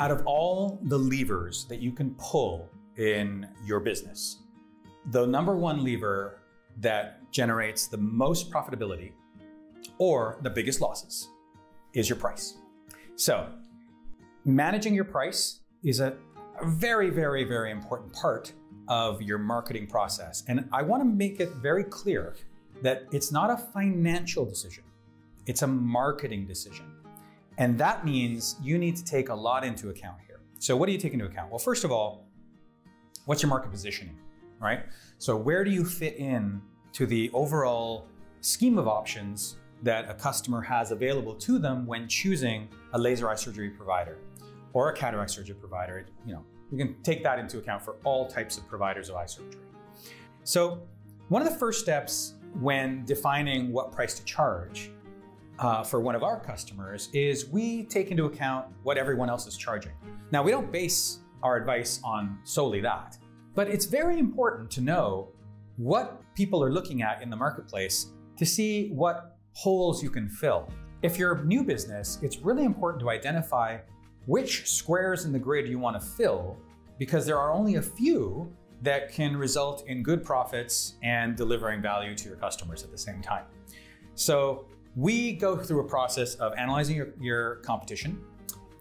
Out of all the levers that you can pull in your business, the number one lever that generates the most profitability or the biggest losses is your price. So managing your price is a very, very, very important part of your marketing process. And I want to make it very clear that it's not a financial decision, it's a marketing decision. And that means you need to take a lot into account here. So what do you take into account? Well, first of all, what's your market positioning, right? So where do you fit in to the overall scheme of options that a customer has available to them when choosing a laser eye surgery provider or a cataract surgery provider? You can take that into account for all types of providers of eye surgery. So one of the first steps when defining what price to charge for one of our customers is we take into account what everyone else is charging. Now, we don't base our advice on solely that, but it's very important to know what people are looking at in the marketplace to see what holes you can fill. If you're a new business, it's really important to identify which squares in the grid you want to fill, because there are only a few that can result in good profits and delivering value to your customers at the same time. So we go through a process of analyzing your competition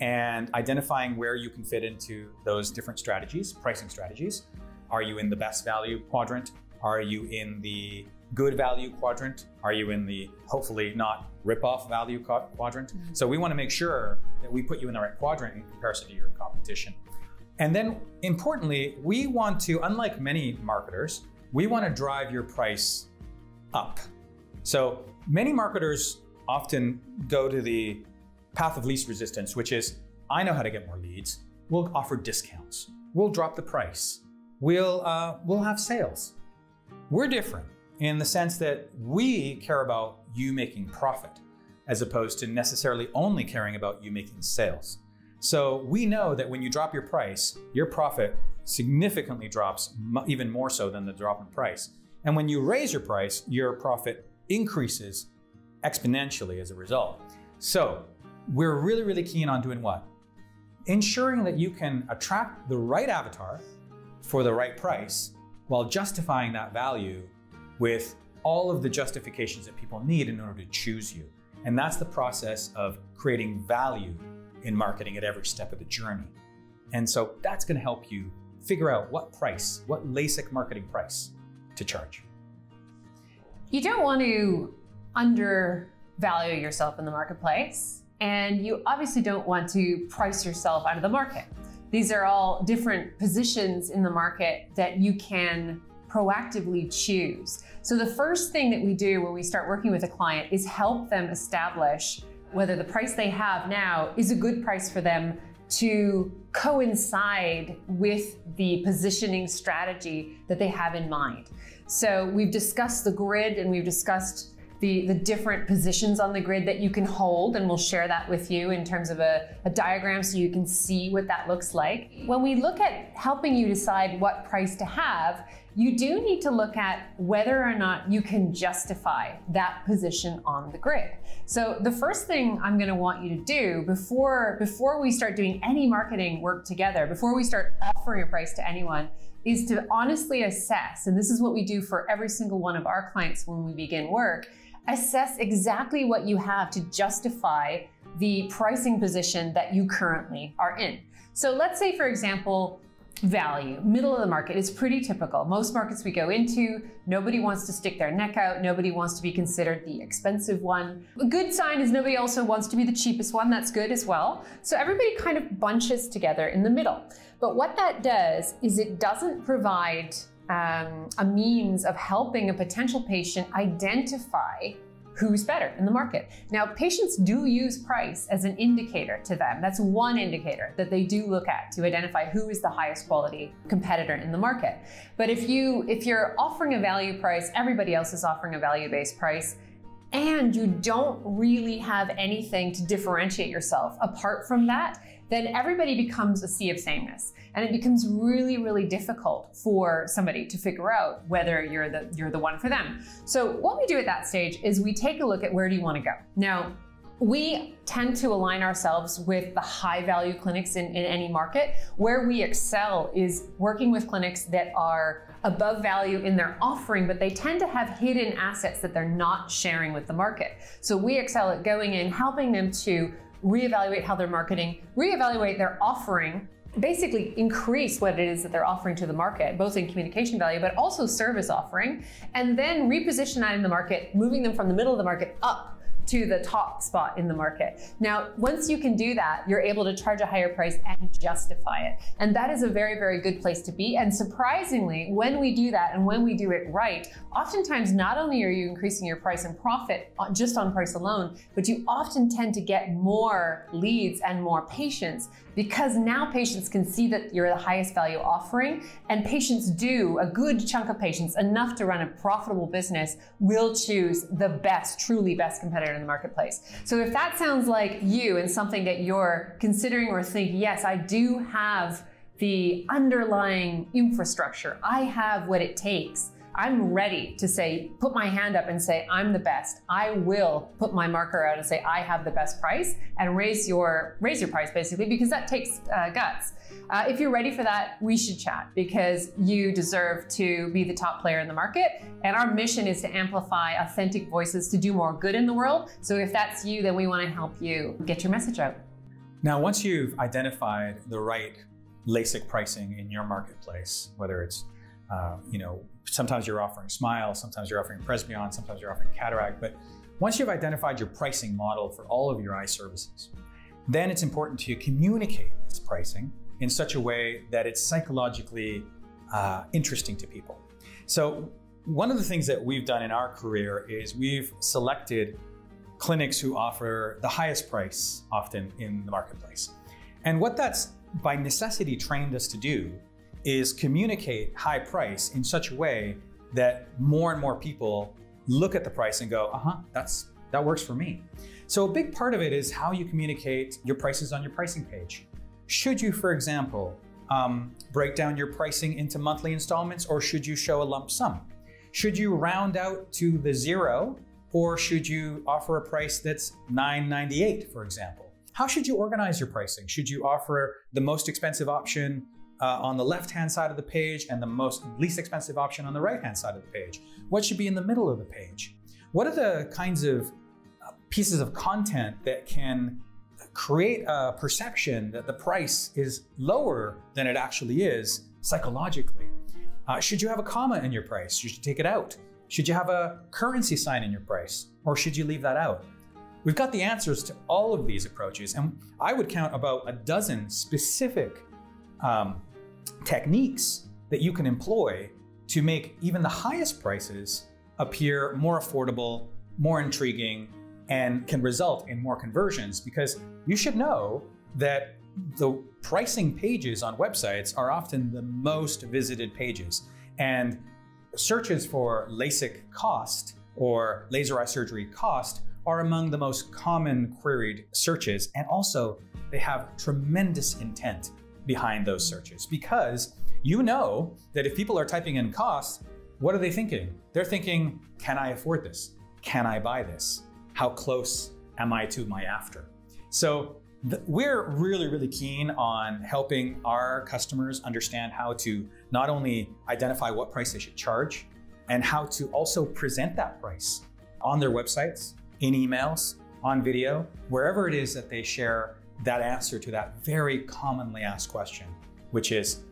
and identifying where you can fit into those different strategies, pricing strategies. Are you in the best value quadrant? Are you in the good value quadrant? Are you in the hopefully not rip-off value quadrant? So we want to make sure that we put you in the right quadrant in comparison to your competition. And then importantly, we want to, unlike many marketers, we want to drive your price up. So many marketers often go to the path of least resistance, which is, I know how to get more leads. We'll offer discounts. We'll drop the price. We'll have sales. We're different in the sense that we care about you making profit as opposed to necessarily only caring about you making sales. So we know that when you drop your price, your profit significantly drops, even more so than the drop in price. And when you raise your price, your profit increases exponentially as a result. So we're really, really keen on doing what? Ensuring that you can attract the right avatar for the right price while justifying that value with all of the justifications that people need in order to choose you. And that's the process of creating value in marketing at every step of the journey. And so that's going to help you figure out what price, what LASIK marketing price to charge. You don't want to undervalue yourself in the marketplace, and you obviously don't want to price yourself out of the market. These are all different positions in the market that you can proactively choose. So the first thing that we do when we start working with a client is help them establish whether the price they have now is a good price for them to coincide with the positioning strategy that they have in mind. So we've discussed the grid and we've discussed the different positions on the grid that you can hold, and we'll share that with you in terms of a diagram so you can see what that looks like. When we look at helping you decide what price to have, you do need to look at whether or not you can justify that position on the grid. So the first thing I'm going to want you to do before we start doing any marketing work together, before we start offering a price to anyone, is to honestly assess, and this is what we do for every single one of our clients when we begin work, assess exactly what you have to justify the pricing position that you currently are in. So let's say, for example, value, middle of the market is pretty typical. Most markets we go into, nobody wants to stick their neck out. Nobody wants to be considered the expensive one. A good sign is nobody also wants to be the cheapest one. That's good as well. So everybody kind of bunches together in the middle. But what that does is it doesn't provide a means of helping a potential patient identify who's better in the market. Now, patients do use price as an indicator to them. That's one indicator that they do look at to identify who is the highest quality competitor in the market. But if you're offering a value price, everybody else is offering a value-based price, and you don't really have anything to differentiate yourself apart from that, then everybody becomes a sea of sameness. And it becomes really, really difficult for somebody to figure out whether you're the one for them. So what we do at that stage is we take a look at where do you want to go. Now, We tend to align ourselves with the high value clinics in any market. Where we excel is working with clinics that are above value in their offering, but they tend to have hidden assets that they're not sharing with the market. So we excel at going in, helping them to reevaluate how they're marketing, reevaluate their offering, basically increase what it is that they're offering to the market, both in communication value, but also service offering, and then reposition that in the market, moving them from the middle of the market up to the top spot in the market. Now, once you can do that, you're able to charge a higher price and justify it. And that is a very, very good place to be. And surprisingly, when we do that and when we do it right, oftentimes not only are you increasing your price and profit just on price alone, but you often tend to get more leads and more patients, because now patients can see that you're the highest value offering, and patients do, a good chunk of patients, enough to run a profitable business, will choose the best, truly best competitor in the marketplace. So if that sounds like you and something that you're considering or think, yes, I do have the underlying infrastructure, I have what it takes, I'm ready to say, put my hand up and say, I'm the best. I will put my marker out and say, I have the best price, and raise your price basically, because that takes guts. If you're ready for that, we should chat, because you deserve to be the top player in the market. And our mission is to amplify authentic voices to do more good in the world. So if that's you, then we want to help you get your message out. Now, once you've identified the right LASIK pricing in your marketplace, whether it's sometimes you're offering Smile, sometimes you're offering Presbyon, sometimes you're offering Cataract. But once you've identified your pricing model for all of your eye services, then it's important to communicate this pricing in such a way that it's psychologically interesting to people. So one of the things that we've done in our career is we've selected clinics who offer the highest price often in the marketplace. And what that's by necessity trained us to do is communicate high price in such a way that more and more people look at the price and go, that works for me. So a big part of it is how you communicate your prices on your pricing page. Should you, for example, break down your pricing into monthly installments, or should you show a lump sum? Should you round out to the zero, or should you offer a price that's $9.98, for example? How should you organize your pricing? Should you offer the most expensive option on the left-hand side of the page and the least expensive option on the right-hand side of the page? What should be in the middle of the page? What are the kinds of pieces of content that can create a perception that the price is lower than it actually is psychologically? Should you have a comma in your price? Should you take it out? Should you have a currency sign in your price, or should you leave that out? We've got the answers to all of these approaches, and I would count about a dozen specific techniques that you can employ to make even the highest prices appear more affordable, more intriguing, and can result in more conversions. Because you should know that the pricing pages on websites are often the most visited pages, and searches for LASIK cost or laser eye surgery cost are among the most common queried searches. And also they have tremendous intent behind those searches, because you know that if people are typing in cost, what are they thinking? They're thinking, can I afford this? Can I buy this? How close am I to my after? So we're really, really keen on helping our customers understand how to not only identify what price they should charge, and how to also present that price on their websites, in emails, on video, wherever it is that they share that answer to that very commonly asked question, which is,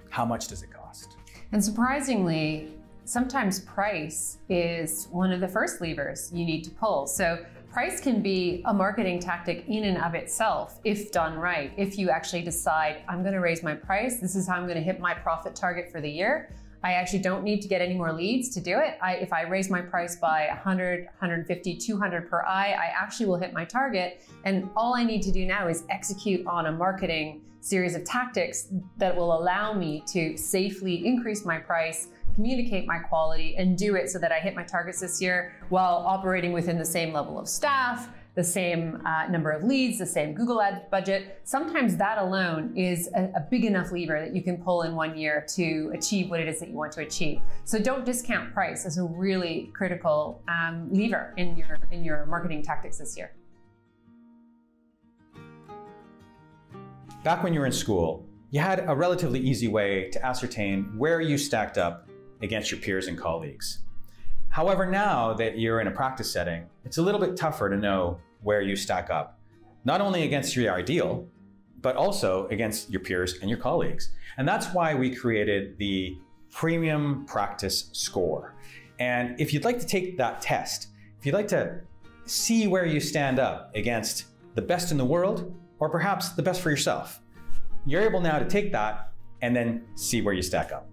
how much does it cost? And surprisingly, sometimes price is one of the first levers you need to pull. So price can be a marketing tactic in and of itself if done right. If you actually decide, I'm going to raise my price, this is how I'm going to hit my profit target for the year. I actually don't need to get any more leads to do it. If I raise my price by 100, 150, 200 per eye, I actually will hit my target. And all I need to do now is execute on a marketing series of tactics that will allow me to safely increase my price, communicate my quality, and do it so that I hit my targets this year while operating within the same level of staff, the same number of leads, the same Google Ads budget. Sometimes that alone is a big enough lever that you can pull in 1 year to achieve what it is that you want to achieve. So don't discount price as a really critical lever in your marketing tactics this year. back when you were in school, you had a relatively easy way to ascertain where you stacked up against your peers and colleagues. However, now that you're in a practice setting, it's a little bit tougher to know where you stack up, not only against your ideal, but also against your peers and your colleagues. And that's why we created the Premium Practice Score. And if you'd like to take that test, if you'd like to see where you stand up against the best in the world, or perhaps the best for yourself, you're able now to take that and then see where you stack up.